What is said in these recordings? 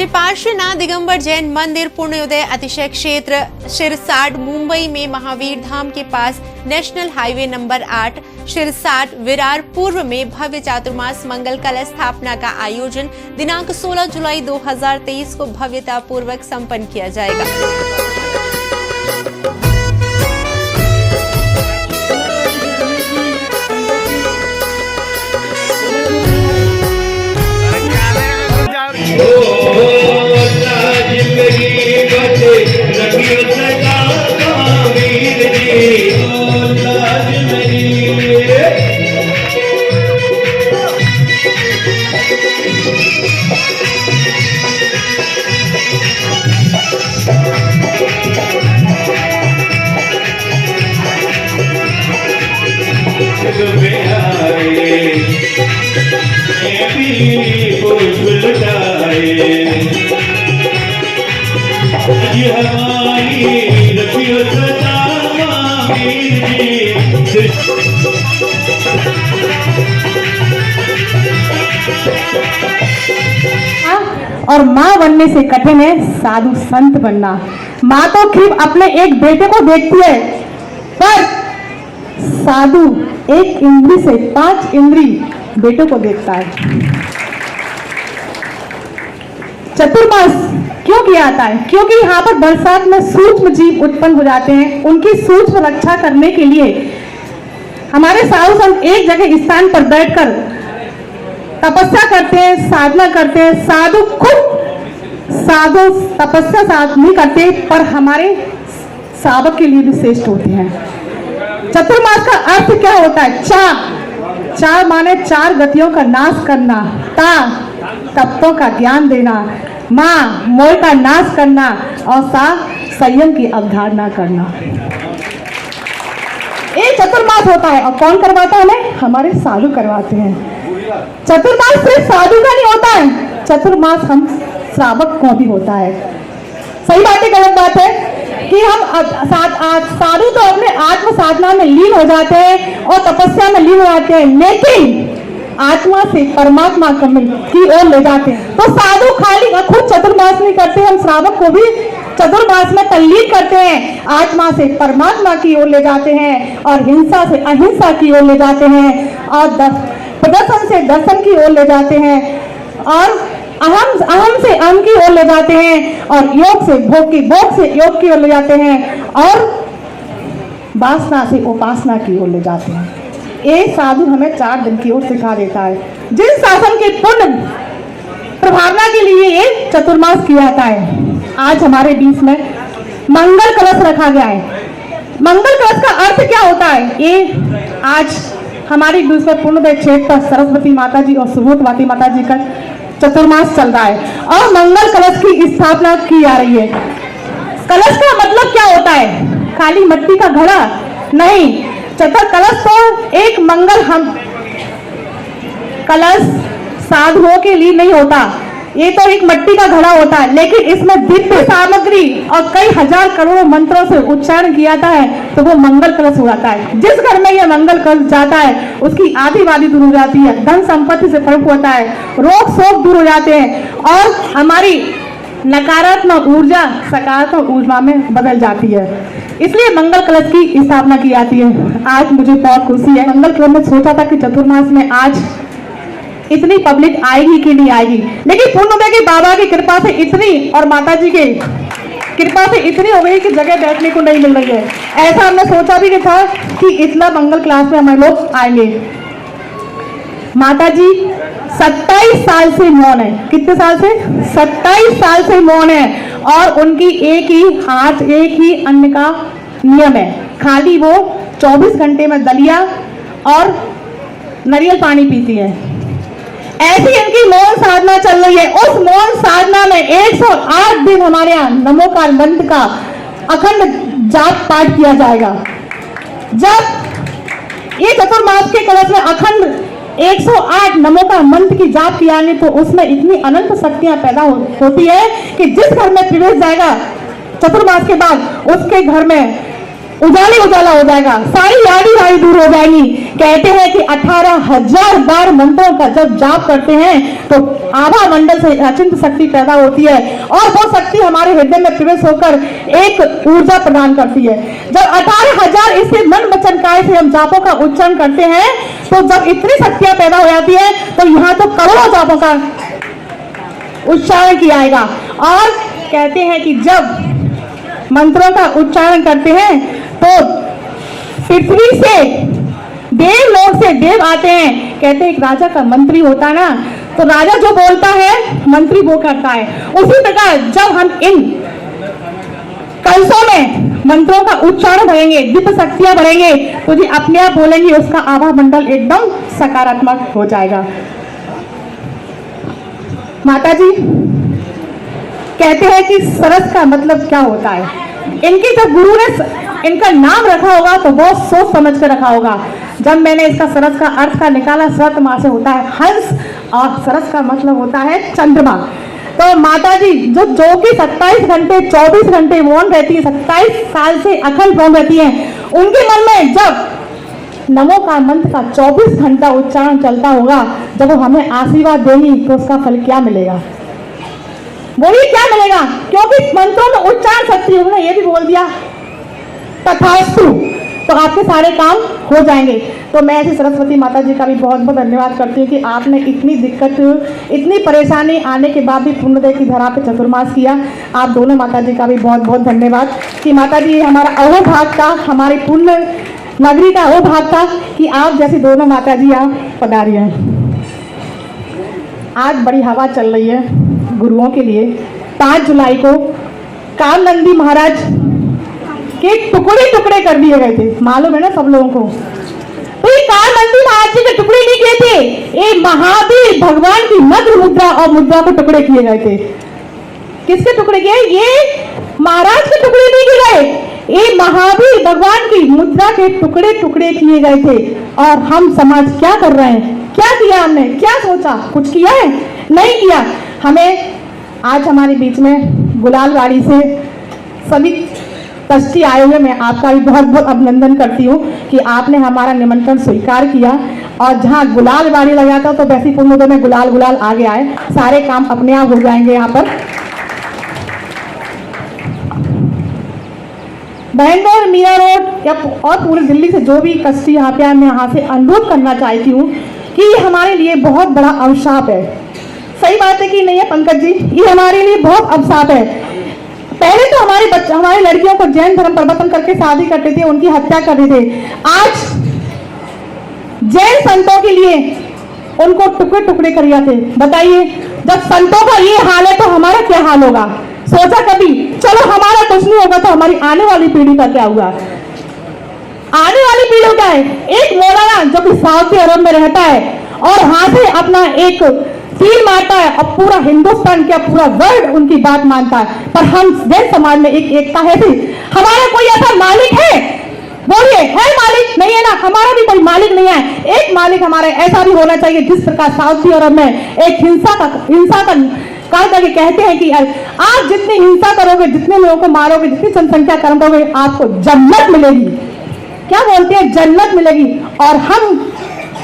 श्री पार्श्वनाथ दिगंबर जैन मंदिर पुण्योदय अतिशय क्षेत्र शिरसाट मुंबई में महावीर धाम के पास national highway number 8 Shirsat Virar पूर्व में भव्य चातुर्मास मंगल कलश स्थापना का आयोजन दिनांक 16 जुलाई 2023 को भव्यता पूर्वक संपन्न किया जाएगा। और माँ बनने से कठिन है साधु संत बनना। माँ तो सिर्फ अपने एक बेटे को देखती है, पर साधु एक इंद्री से 5 इंद्री बेटों को देखता है। चतुर्मास क्यों किया जाता है? क्योंकि यहाँ पर बरसात में सूक्ष्म जीव उत्पन्न हो जाते हैं। उनकी सूक्ष्म रक्षा करने के लिए हमारे साधु संत एक जगह स्थान पर बैठकर तपस्या करते हैं, साधना करते हैं। साधु तपस्या साध नहीं करते, पर हमारे साधक के लिए भी श्रेष्ठ होते हैं। चतुर्मास का अर्थ क्या होता है? चार माने 4 गतियों का नाश करना, तत्वों का ज्ञान देना, माँ मोह का नाश करना और संयम की अवधारणा करना। ये चतुर्मास होता है। और कौन करवाता है हमें? हमारे साधु करवाते हैं। चतुर्मास सिर्फ साधु का नहीं होता है, चतुर्मास हम श्रावक को भी होता है। सही बात है, गलत बात है कि हम साधु तो अपने आत्म साधना में लीन हो जाते हैं और तपस्या में लीन हो जाते हैं, लेकिन आत्मा से परमात्मा की ओर ले जाते हैं। तो साधु खाली खुद चतुर्मास नहीं करते, हम श्रावक को भी चतुर्मास में तल्लीन करते हैं। आत्मा से परमात्मा की ओर ले जाते हैं और हिंसा से अहिंसा की ओर ले जाते हैं और प्रदर्शन से दर्शन की ओर ले जाते हैं और अहम से अहम की ओर ले जाते हैं और योग से भोग से योग की ओर ले जाते हैं और वासना से उपासना की ओर ले जाते हैं। ये साधु हमें 4 दिन की ओर सिखा देता है। जिन शासन के पुण्य प्रभावना के लिए ये चतुर्मास किया जाता है। आज हमारे बीच में मंगल कलश रखा गया है। मंगल कलश का अर्थ क्या होता है? ये आज हमारे बीच में पुण्योदय क्षेत्र पर सरस्वती माता जी और सुबोधवती माता जी का चतुर्मास चल रहा है और मंगल कलश की स्थापना की जा रही है। कलश का मतलब क्या होता है? खाली मिट्टी का घड़ा नहीं, कलश तो एक मंगल कलश साधुओं के लिए नहीं होता, ये तो एक मिट्टी का घड़ा होता है, लेकिन इसमें दिव्य सामग्री और कई हजार करोड़ों मंत्रों से उच्चारण किया जाता है तो वो मंगल कलश हो जाता है। जिस घर में यह मंगल कलश जाता है उसकी आदि दूर हो जाती है, धन संपत्ति से फर्क होता है, रोग शोक दूर हो जाते हैं और हमारी नकारात्मक ऊर्जा सकारात्मक ऊर्जा में बदल जाती है। इसलिए मंगल कलश की स्थापना की जाती है। आज मुझे बहुत खुशी है। मंगल कलश में सोचा था कि चतुर्मास में आज इतनी पब्लिक आएगी कि नहीं आएगी, लेकिन पुण्योदय के बाबा की कृपा से इतनी और माता जी के कृपा से इतनी हो गई कि जगह बैठने को नहीं मिल रही है। ऐसा हमने सोचा भी नहीं था कि इतना मंगल क्लास में हमारे लोग आएंगे। माता जी 27 साल से मौन है। कितने साल से? 27 साल से मौन है और उनकी एक ही हाथ एक ही अन्न का नियम है। खाली वो 24 घंटे में दलिया और नारियल पानी पीती है। ऐसी इनकी मौन साधना चल रही है। उस मौन साधना में 108 दिन हमारे यहाँ नमोकार मंत्र का अखंड जाप पाठ किया जाएगा। जब ये चतुर्मास के कलश में अखंड 108 नमो का मंत्र की जाप किया तो उसमें इतनी अनंत शक्तियां पैदा होती है कि जिस घर में प्रवेश जाएगा चतुर्मास के बाद उसके घर में उजाले उजाला हो जाएगा, सारी यादी दूर हो जाएगी। कहते हैं कि 18,000 बार मंत्रों का जब जाप करते हैं तो आभा मंडल से अचिंत शक्ति पैदा होती है और वो शक्ति हमारे हृदय में प्रवेश होकर एक ऊर्जा प्रदान करती है। जब 18,000 इससे मन वचन काय से हम जापों का उच्चारण करते हैं तो जब इतनी शक्तियां पैदा हो जाती है तो यहाँ तो करोड़ों जापों का उच्चारण किया जाएगा। और कहते हैं कि जब मंत्रों का उच्चारण करते हैं तो पृथ्वी से देव लोग से देव आते हैं। कहते हैं एक राजा का मंत्री होता है ना, तो राजा जो बोलता है मंत्री वो करता है। उसी प्रकार जब हम इन कलशों में मंत्रों का उच्चारण भरेंगे, दिव्य शक्तियां भरेंगे तो जी अपने आप बोलेंगे, उसका आभा मंडल एकदम सकारात्मक हो जाएगा। माता जी कहते हैं कि सरस का मतलब क्या होता है। इनके जब गुरु ने इनका नाम रखा होगा तो बहुत सोच समझ कर रखा होगा। जब मैंने इसका सरस का अर्थ का निकाला, सरत माँ से होता है हंस और सरस का मतलब होता है चंद्रमा। तो माता जी जो कि 27 घंटे 24 घंटे मौन रहती है, 27 साल से अखंड मौन रहती है, उनके मन में जब नमो का मंत्र का 24 घंटा उच्चारण चलता होगा, जब वो हमें आशीर्वाद देंगी तो उसका फल क्या मिलेगा, बोलिए क्या मिलेगा। क्योंकि मंत्रों में उच्चारण शक्ति, उन्होंने ये भी बोल दिया तथास्तु, तो आपके सारे काम हो जाएंगे। तो मैं ऐसी सरस्वती माता जी का भी बहुत बहुत धन्यवाद करती हूँ कि आपने इतनी दिक्कत, इतनी परेशानी आने के बाद भी पुण्यदेव की धरा पे चतुर्मास किया। आप दोनों माता जी का भी बहुत बहुत धन्यवाद कि माता जी हमारा अहो भाग था, हमारी पुण्य नगरी का अहो भाग था कि आप जैसी दोनों माता जी यहाँ पधारी हैं। आज बड़ी हवा चल रही है गुरुओं के लिए। 5 जुलाई को कामनंदी महाराज के टुकड़े टुकड़े कर दिए गए थे, मालूम है ना सब लोगों को। तो ये कामनंदी महाराज जी के टुकड़े नहीं किए थे, ये महावीर भगवान की मध्य मुद्रा और मुद्रा को टुकड़े किए गए थे। किसके टुकड़े किए? ये महाराज के टुकड़े नहीं किए गए, ये महावीर भगवान की मुद्रा के टुकड़े टुकड़े किए गए थे। और हम समाज क्या कर रहे हैं, क्या किया हमने, क्या सोचा, कुछ किया है? नहीं किया। हमें आज हमारे बीच में गुलाल गाड़ी से सभी ट्रस्टी आए हुए, मैं आपका भी बहुत बहुत अभिनंदन करती हूँ कि आपने हमारा निमंत्रण स्वीकार किया। और जहाँ गुलाल गाड़ी लगा था तो वैसी पुण्योदय में गुलाल गुलाल आगे आए, सारे काम अपने आप हो जाएंगे यहाँ पर। बैंगलोर, मीरा रोड या और पूरी दिल्ली से जो भी ट्रस्टी यहाँ पे आए, मैं यहाँ से अनुरोध करना चाहती हूँ कि ये हमारे लिए बहुत बड़ा अभिशाप है। सही बात है कि नहीं है पंकज जी? ये हमारे लिए बहुत अभिशाप है। पहले तो हमारे बच्चे, हमारी लड़कियों को जैन धर्म परिवर्तन करके शादी करते थे, उनकी हत्या करते थे। आज जैन संतों के लिए उनको टुकड़े टुकड़े कर दिया थे। बताइए, जब संतों का ये हाल है तो हमारा क्या हाल होगा? सोचा कभी? चलो हमारा कुछ नहीं होगा तो हमारी आने वाली पीढ़ी का क्या होगा? आने वाली पीढ़ी क्या है? एक मौलाना जो कि सऊदी अरब में रहता है और वहां से अपना एक तीर मारता है और पूरा हिंदुस्तान क्या पूरा वर्ल्ड उनकी बात मानता है। पर हम जैन समाज में एक एकता है भी। हमारा कोई ऐसा मालिक है? बोलिए, है मालिक? नहीं है ना, हमारा भी कोई मालिक नहीं है। एक मालिक हमारा ऐसा भी होना चाहिए जिस प्रकार सऊदी अरब में एक हिंसा का करके कहते हैं कि आप जितनी हिंसा करोगे, जितने लोगों को मारोगे, जितनी जनसंख्या कम करोगे, आपको जन्नत मिलेगी। क्या बोलते हैं? जन्नत मिलेगी। और हम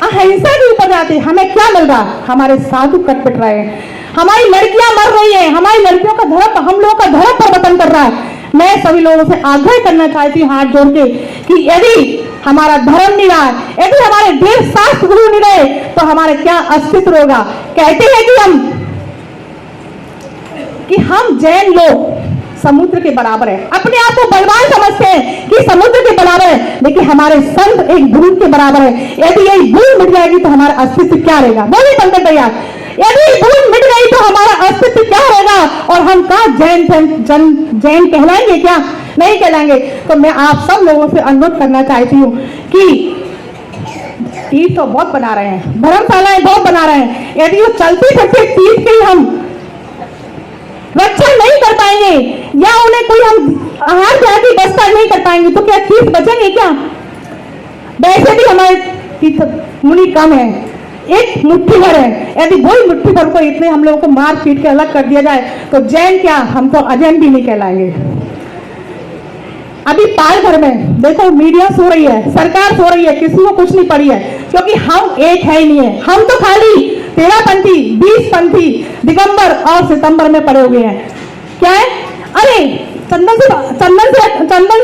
अहिंसा के ऊपर जाते, हमें क्या मिल रहा? हमारे साधु कट पिट रहे हैं, हमारी लड़कियां मर रही हैं, हमारी लड़कियों का धर्म, हम लोगों का धर्म परिवर्तन कर रहा है। मैं सभी लोगों से आग्रह करना चाहती हूँ हाथ जोड़ के कि यदि हमारा धर्म नहीं रहा, यदि हमारे देश शास्त्र गुरु नहीं रहे तो हमारा क्या अस्तित्व होगा? कहते हैं कि हम जैन लोग समुद्र के बराबर है, अपने आप को बलवान समझते हैं कि समुद्र के बराबर है, लेकिन हमारे संत एक बूंद के बराबर है। यदि ये बूंद मिट जाएगी तो हमारा अस्तित्व क्या रहेगा? बोलिए पंकज भैया, यदि बूंद मिट गई तो हमारा अस्तित्व क्या रहेगा? और हम कहाँ जैन कहलाएंगे? क्या नहीं कहलाएंगे? तो मैं आप सब लोगों से अनुरोध करना चाहती हूँ कि तीर्थ तो बहुत बना रहे हैं, धर्मशालाएं बहुत बना रहे हैं, यदि वो चलते फिरते तीर्थ की हम रक्षा नहीं कर पाएंगे या उन्हें कोई हम आहार त्याग की व्यवस्था नहीं कर पाएंगे तो क्या तीर्थ बचेंगे क्या? वैसे भी हमारे तीर्थ मुनि कम है, एक मुट्ठी भर है। यदि वही मुट्ठी भर को इतने हम लोगों को मार पीट के अलग कर दिया जाए तो जैन क्या, हम तो अजैन भी नहीं कहलाएंगे। अभी पाल घर में देखो मीडिया सो रही है, सरकार सो रही है, किसी को कुछ नहीं पड़ी है, क्योंकि हम एक है ही नहीं है। हम तो खाली 13पंथी, 20पंथी, दिगंबर और सितंबर में पड़े हुए हैं। क्या है? अरे चंदन से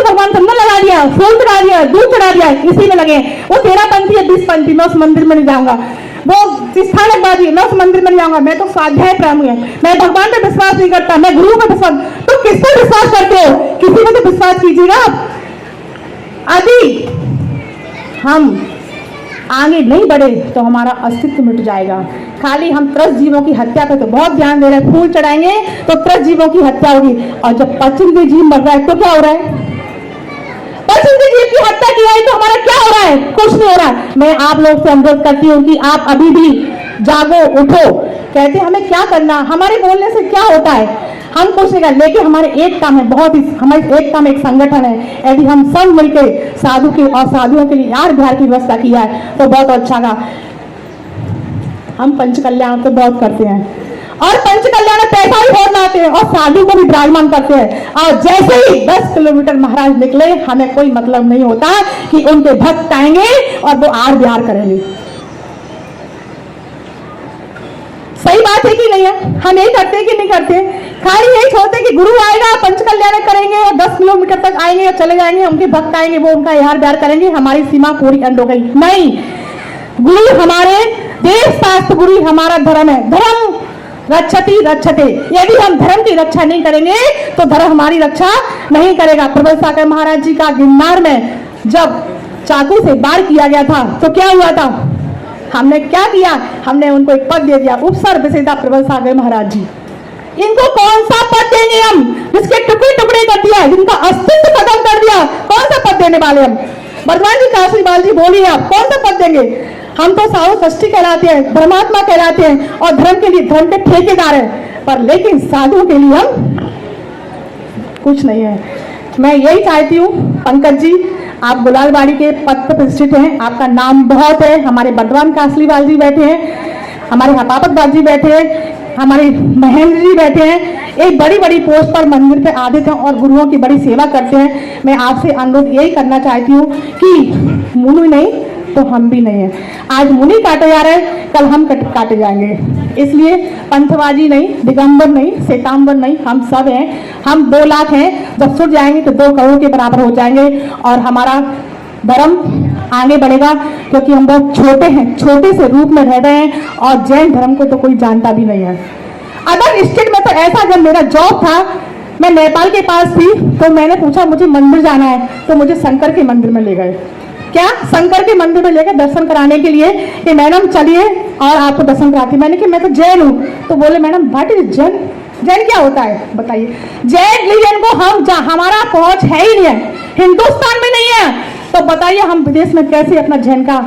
भगवान चंदन लगा दिया, फूल चढ़ा दिया, दूध चढ़ा दिया, इसी में लगे। वो 13पंथी या 20पंथी, मैं उस मंदिर में नहीं जाऊंगा। वो स्थानकबाजी, मैं उस मंदिर में नहीं जाऊंगा। मैं तो स्वाध्याय प्रेमी है, मैं भगवान पे विश्वास नहीं करता, मैं गुरु पे विश्वास। तो किस पर विश्वास करते हो? किसी में तो विश्वास कीजिएगा। यदि हम आगे नहीं बढ़े तो हमारा अस्तित्व मिट जाएगा। खाली हम त्रस्त जीवों की हत्या पे तो बहुत ध्यान दे रहे हैं। फूल चढ़ाएंगे तो त्रस्त जीवों की हत्या होगी, और जब पश्चिमी जीव मर रहा है तो क्या हो रहा है? पश्चिमी जीव की हत्या की है तो हमारा क्या हो रहा है? कुछ नहीं हो रहा है। मैं आप लोग से अनुरोध करती हूँ कि आप अभी भी जागो, उठो। कहते हमें क्या करना, हमारे बोलने से क्या होता है? हम कुछ नहीं कर, लेकिन हमारे एक काम है, बहुत ही हमारे एक काम, एक संगठन है। यदि हम सब मिलकर साधु के और साधुओं के लिए यार बिहार की व्यवस्था किया है तो बहुत अच्छा का। हम पंच कल्याण तो बहुत करते हैं, और पंच कल्याण में पैसा भी बहुत लाते हैं, और साधु को भी विराजमान करते हैं। और जैसे ही 10 किलोमीटर महाराज निकले, हमें कोई मतलब नहीं होता कि उनके भक्त आएंगे और वो आर बिहार करेंगे। सही बात है कि नहीं है? हम यही करते कि नहीं करते? खाली यही सोचते कि गुरु आएगा, पंच कल्याण करेंगे और 10 किलोमीटर तक आएंगे और चले जाएंगे, उनके भक्त आएंगे, वो उनका यार बिहार करेंगे, हमारी सीमा पूरी एंड हो गई। नहीं, गुरु हमारे देव शास्त्र, गुरु हमारा धर्म है। धर्म रक्षति रक्षते। यदि हम धर्म की रक्षा नहीं करेंगे तो धर्म हमारी रक्षा नहीं करेगा। प्रबल सागर महाराज जी का गिरनार में जब चाकू से वार किया गया था तो क्या हुआ था? हमने क्या किया? हमने उनको एक पद दे दिया, उपसर विजेता प्रबल सागर महाराज जी। इनको कौन सा पद देंगे हम, जिसके टुकड़े टुकड़े कर दिया, जिनका अस्तित्व खत्म कर दिया? कौन सा पद देने वाले हम? वर्धमान जी, काशीवाल जी, बोलिए आप कौन सा पद देंगे? हम तो साहु षष्ठी कहलाते हैं, धर्मात्मा कहलाते हैं, और धर्म के लिए धर्म के ठेकेदार हैं, पर लेकिन साधुओं के लिए हम कुछ नहीं है। मैं यही चाहती हूँ पंकज जी, आप गुलालबाड़ी के पद पर प्रतिष्ठित हैं, आपका नाम बहुत है। हमारे बर्दवान कासलीवाल जी बैठे हैं, हमारे हपापत बाल जी बैठे हैं, हमारे महेंद्र जी बैठे हैं, एक बड़ी बड़ी पोस्ट पर मंदिर पे आदित हैं और गुरुओं की बड़ी सेवा करते हैं। मैं आपसे अनुरोध यही करना चाहती हूँ कि मुनि नहीं तो हम भी नहीं है। आज मुनि काटे जा रहे हैं, कल हम काटे जाएंगे। इसलिए पंथवाजी नहीं, दिगंबर नहीं, श्वेतांबर नहीं, हम सब हैं। हम 2 लाख हैं, जब सुट जाएंगे तो 2 करोड़ के बराबर हो जाएंगे, और हमारा धर्म आगे बढ़ेगा, क्योंकि हम बहुत छोटे हैं, छोटे से रूप में रह रहे हैं, और जैन धर्म को तो कोई जानता भी नहीं है। अदर स्टेट में तो ऐसा, जब मेरा जॉब था, मैं नेपाल के पास थी, तो मैंने पूछा मुझे मंदिर जाना है, तो मुझे शंकर के मंदिर में ले गए। क्या? शंकर के मंदिर में लेकर दर्शन कराने के लिए कि मैडम चलिए और आपको दर्शन कराती। मैंने कि मैं तो जैन हूँ। तो बोले madam what is Jain? Jain क्या होता है बताइए? जैन रिलीजन को हमारा पहुंच है ही नहीं है, हिंदुस्तान में नहीं है, तो बताइए हम विदेश में कैसे अपना जैन का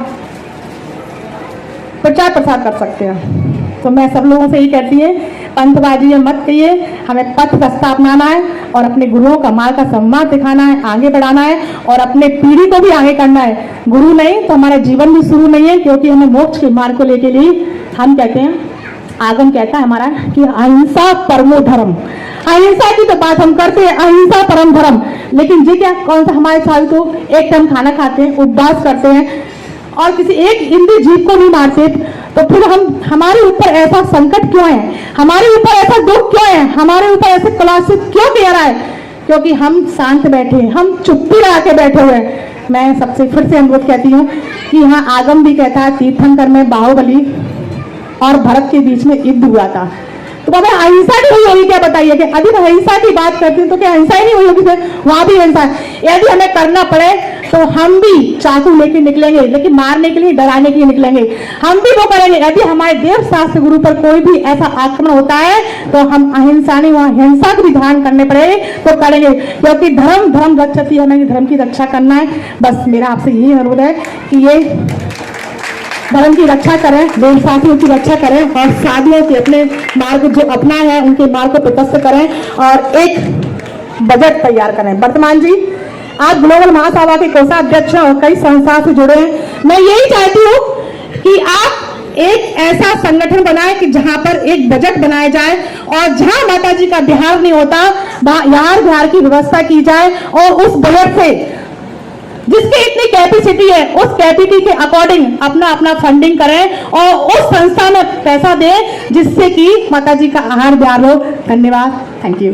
प्रचार प्रसार कर सकते हैं? तो मैं सब लोगों से यही कहती है, पंथबाजी में मत कहिए, हमें पथ रास्ता अपनाना है और अपने गुरुओं का मार्ग का सम्मान दिखाना है, आगे बढ़ाना है, और अपने पीढ़ी को भी आगे करना है। गुरु नहीं तो हमारा जीवन भी शुरू नहीं है, क्योंकि हमें मोक्ष के मार्ग को लेके लिए हम कहते हैं, आगम कहता है हमारा कि अहिंसा परमो धर्म। अहिंसा की तो बात हम करते हैं, अहिंसा परम धर्म, लेकिन जी क्या कौन सा हमारे साथ तो एक टाइम खाना खाते हैं, उपवास करते हैं, और किसी एक हिंदू जीव को नहीं मारते, तो फिर हमारे ऊपर ऐसा संकट क्यों है? हमारे ऊपर ऐसा दुख क्यों है? हमारे ऊपर ऐसे क्लास क्यों कह रहा है? क्योंकि हम शांत बैठे, हम चुप्पी लगा के बैठे हुए हैं। मैं सबसे फिर से अनुरोध कहती हूँ कि यहाँ आगम भी कहता है तीर्थंकर में बाहुबली और भरत के बीच में युद्ध हुआ था, तो बाबा अहिंसा नहीं हुई होगी क्या? बताइए कि अभी अहिंसा की बात करती हूँ तो क्या अहिंसा ही नहीं हुई होगी? वहां भी अहिंसा है। यदि हमें करना पड़े तो हम भी चाकू लेके निकलेंगे, लेकिन मारने के लिए, डराने के लिए निकलेंगे, हम भी वो करेंगे। यदि हमारे देव शास्त्र गुरु पर कोई भी ऐसा आक्रमण होता है तो हम अहिंसा नहीं, वहां हिंसा को भी धारण करने पड़े तो करेंगे, क्योंकि धर्म धर्म रक्षति, हमें धर्म की रक्षा करना है। बस मेरा आपसे यही अनुरोध है कि ये धर्म की रक्षा करें, देव साथियों की रक्षा करें, और साधुओं के अपने मार्ग जो अपना है उनके मार्ग को प्रशस्त करें, और एक बजट तैयार करें। वर्तमान जी, आप ग्लोबल महासभा के कोषाध्यक्ष और कई संस्था से जुड़े हैं। मैं यही चाहती हूँ कि आप एक ऐसा संगठन बनाए कि जहां पर एक बजट बनाया जाए और जहां माता जी का बिहार नहीं होता वहां बिहार की व्यवस्था की जाए और उस बजट से जिसकी इतनी कैपेसिटी है उस कैपेसिटी के अकॉर्डिंग अपना अपना फंडिंग करें और उस संस्था में पैसा दें जिससे कि माता जी का आहार बिहार हो। धन्यवाद, थैंक यू।